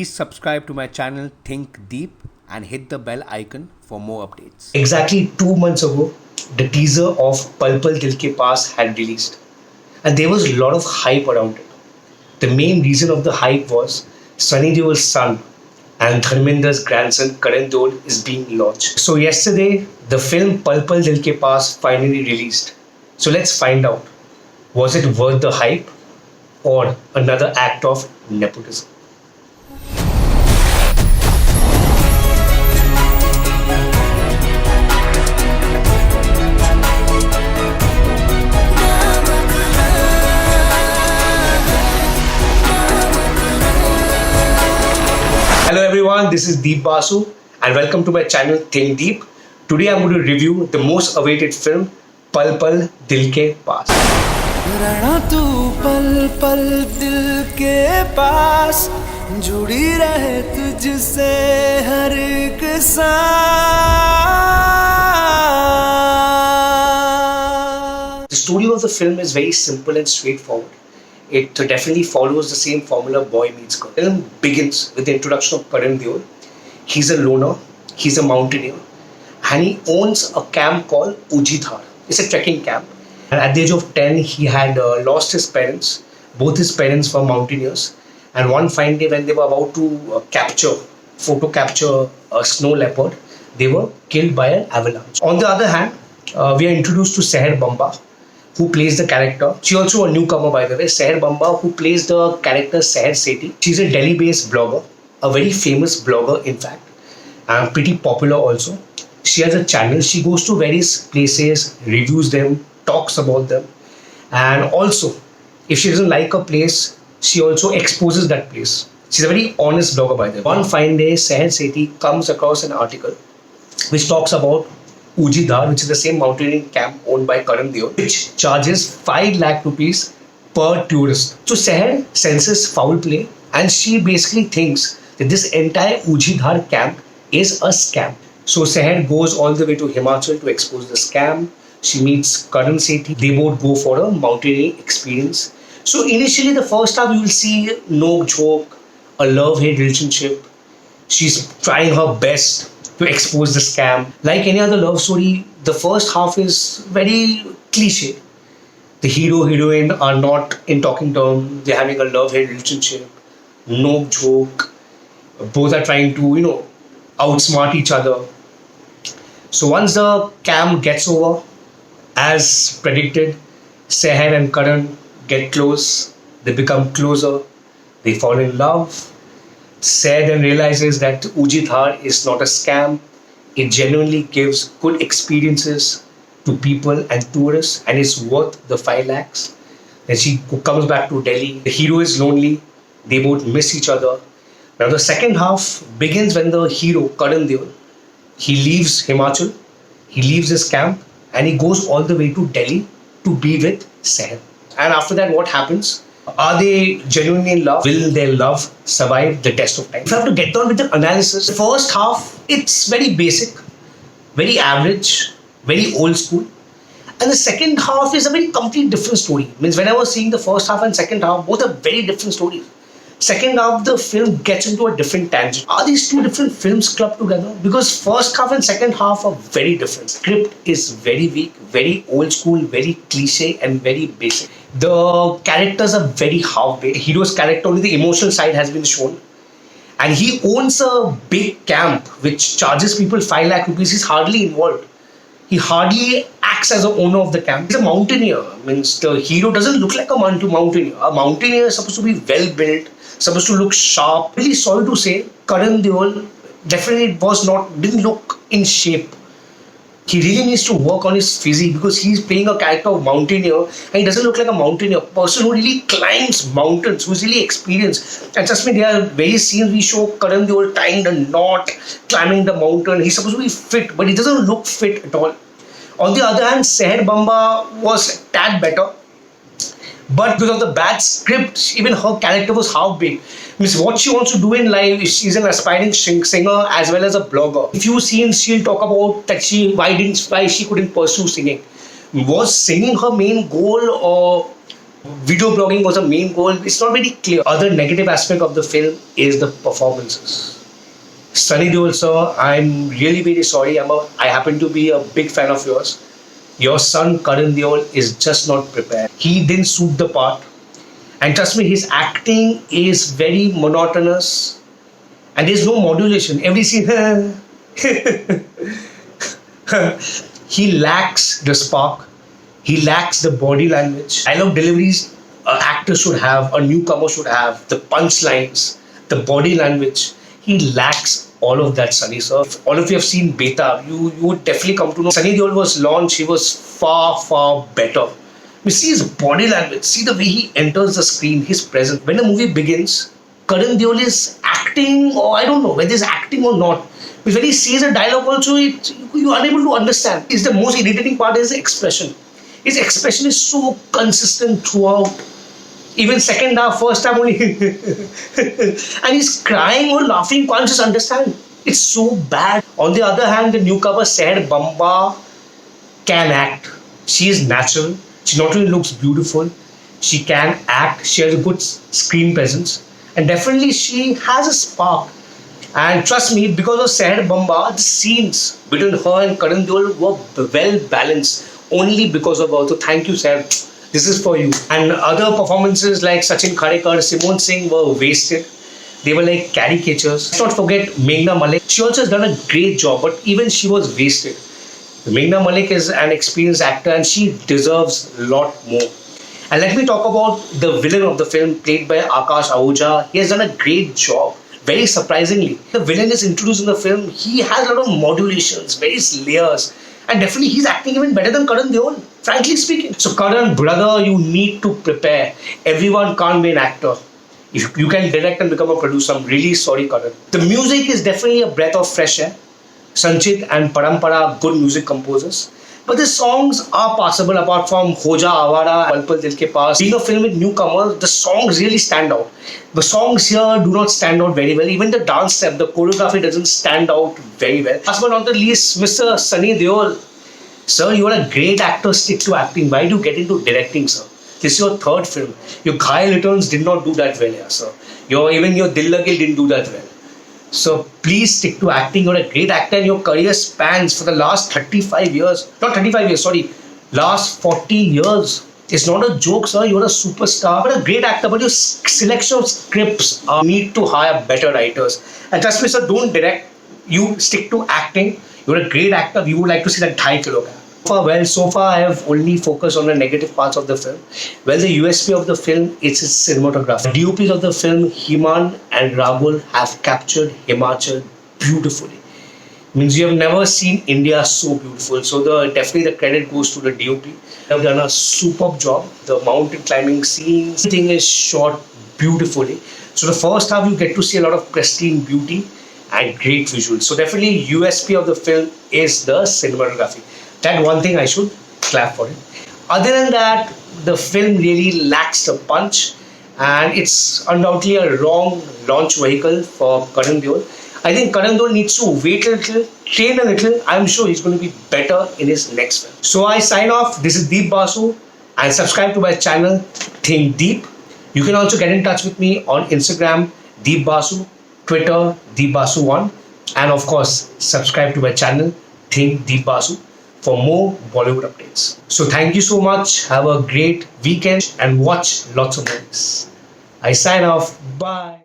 Please subscribe to my channel Think Deep and hit the bell icon for more updates. Exactly 2 months ago, the teaser of Pal Pal Dil Ke Paas had released, and there was a lot of hype around it. The main reason of the hype was Sunny Deol's son and Dharmendra's grandson Karan Deol is being launched. So yesterday, the film Pal Pal Dil Ke Paas finally released. So let's find out, was it worth the hype or another act of nepotism? Hello everyone, this is Deep Basu and welcome to my channel Think Deep. Today I'm going to review the most awaited film Pal Pal Dil Ke Paas. रहना तू पल पल दिल के पास जुड़ी रहे तुझसे हर एक सांस. The story of the film is very simple and straightforward. It definitely follows the same formula, boy meets girl. The film begins with the introduction of Karan Deol. He's a loner, he's a mountaineer, and he owns a camp called Ujidhar. It's a trekking camp. And at the age of 10, he had lost his parents. Both his parents were mountaineers. And one fine day, when they were about to photo capture a snow leopard, they were killed by an avalanche. On the other hand, we are introduced to Seher Bamba, who plays the character. She also a newcomer, by the way. Seher Bamba, who plays the character Seher Sethi. She's a Delhi-based blogger, a very famous blogger, in fact, and pretty popular also. She has a channel. She goes to various places, reviews them, talks about them, and also, if she doesn't like a place, she also exposes that place. She's a very honest blogger, by the way. One fine day, Seher Sethi comes across an article which talks about Ujidhar, which is the same mountaineering camp owned by Karan Deol, which charges 5 lakh rupees per tourist. So Seher senses foul play, and she basically thinks that this entire Ujidhar camp is a scam. So Seher goes all the way to Himachal to expose the scam. She meets Karan Sethi. They both go for a mountaineering experience. So initially, the first half you will see no joke, a love-hate relationship. She's trying her best to expose the scam. Like any other love story, the first half is very cliche. The hero heroine are not in talking terms. They're having a love-hate relationship. No joke. Both are trying to outsmart each other. So once the camp gets over, as predicted, Seher and Karan get close. They become closer. They fall in love. Seher then realizes that Ujidhar is not a scam. It genuinely gives good experiences to people and tourists, and it's worth the 5 lakhs. Then she comes back to Delhi. The hero is lonely. They both miss each other. Now the second half begins when the hero, Karan Deol, he leaves Himachal. He leaves his camp and he goes all the way to Delhi to be with Seher. And after that, what happens? Are they genuinely in love? Will their love survive the test of time? If I have to get on with the analysis, the first half, it's very basic, very average, very old school. And the second half is a very complete different story. Means when I was seeing the first half and second half, both are very different stories. Second half, the film gets into a different tangent. Are these two different films clubbed together? Because first half and second half are very different. Script is very weak, very old school, very cliche and very basic. The characters are very half-baked. Hero's character, only the emotional side has been shown. And he owns a big camp which charges people 5 lakh rupees. He's hardly involved. He hardly acts as the owner of the camp. He's a mountaineer. Means the hero doesn't look like a mountaineer. A mountaineer is supposed to be well-built, supposed to look sharp. Really sorry to say, Karan Deol definitely didn't look in shape. He really needs to work on his physique because he's playing a character of mountaineer and he doesn't look like a mountaineer. A person who really climbs mountains, who's really experienced. And trust me, there are various scenes we show Karan Deol tying the knot, climbing the mountain. He's supposed to be fit, but he doesn't look fit at all. On the other hand, Seher Bamba was a tad better. But because of the bad script, even her character was half-baked. Means what she wants to do in life is she's an aspiring singer as well as a blogger. A few scenes she'll talk about that why she couldn't pursue singing. Was singing her main goal, or Video blogging was a main goal. It's not very clear. Other negative aspect of the film is the performances. Sunny Deol sir, I'm really very sorry. I happen to be a big fan of yours. Your son Karan Deol is just not prepared. He didn't suit the part. And trust me, his acting is very monotonous. And there's no modulation. Every scene, he lacks the spark. He lacks the body language. Dialogue deliveries an actor should have, a newcomer should have, the punchlines, the body language. He lacks all of that, Sunny sir. If all of you have seen Beta, you would definitely come to know. Sunny Deol was launched, he was far, far better. You see his body language, see the way he enters the screen, his presence. When the movie begins, Karan Deol is acting, or I don't know whether he's acting or not. Because when he says a dialogue also, you're unable to understand. It's the most irritating part is the expression. His expression is so consistent throughout. Even second half, first half only. And he's crying or laughing, can't just understand. It's so bad. On the other hand, the newcomer said Bamba can act. She is natural. She not only looks beautiful, she can act. She has a good screen presence. And definitely she has a spark. And trust me, because of Seher Bamba, the scenes between her and Karan Deol were well balanced. Only because of her. So thank you, Seher. This is for you. And other performances like Sachin Khadekar, Simon Singh were wasted. They were like caricatures. Let's not forget Meghna Malik. She also has done a great job, but even she was wasted. Meghna Malik is an experienced actor and she deserves a lot more. And let me talk about the villain of the film, played by Akash Ahuja. He has done a great job. Very surprisingly, the villain is introduced in the film. He has a lot of modulations, various layers. And definitely he's acting even better than Karan Deol, frankly speaking. So Karan, brother, you need to prepare. Everyone can't be an actor. If you can direct and become a producer, I'm really sorry, Karan. The music is definitely a breath of fresh air. Sanchit and Parampara, good music composers. But the songs are passable apart from Hoja Awara, Pal Pal Dil Ke Paas. Being a film with newcomers, the songs really stand out. The songs here do not stand out very well. Even the dance step, the choreography doesn't stand out very well. Last but not the least, Mr. Sunny Deol. Sir, you are a great actor, stick to acting. Why do you get into directing, sir? This is your third film. Your Ghayal Returns did not do that well, yeah, sir. Even your Dil Lage didn't do that well. So please stick to acting. You're a great actor and your career spans for the last 35 years. Not 35 years, sorry. Last 40 years. It's not a joke, sir. You're a superstar. You're a great actor, but your selection of scripts need to hire better writers. And trust me, sir, don't direct. You stick to acting. You're a great actor. We would like to see that 2.5 kilo. So far I have only focused on the negative parts of the film. Well, the USP of the film is its cinematography. The DOPs of the film, Himan and Rahul, have captured Himachal beautifully. Means you have never seen India so beautiful. So definitely the credit goes to the DOP. They have done a superb job. The mountain climbing scenes, everything is shot beautifully. So the first half you get to see a lot of pristine beauty and great visuals. So definitely USP of the film is the cinematography. That one thing I should clap for it. Other than that, the film really lacks the punch and it's undoubtedly a wrong launch vehicle for Karan Deol. I think Karan Deol needs to wait a little, train a little. I'm sure he's going to be better in his next film. So I sign off. This is Deep Basu and subscribe to my channel, Think Deep. You can also get in touch with me on Instagram, Deep Basu, Twitter, Deep Basu1, and of course, subscribe to my channel, Think Deep Basu, for more Bollywood updates. So thank you so much. Have a great weekend and watch lots of movies. I sign off. Bye.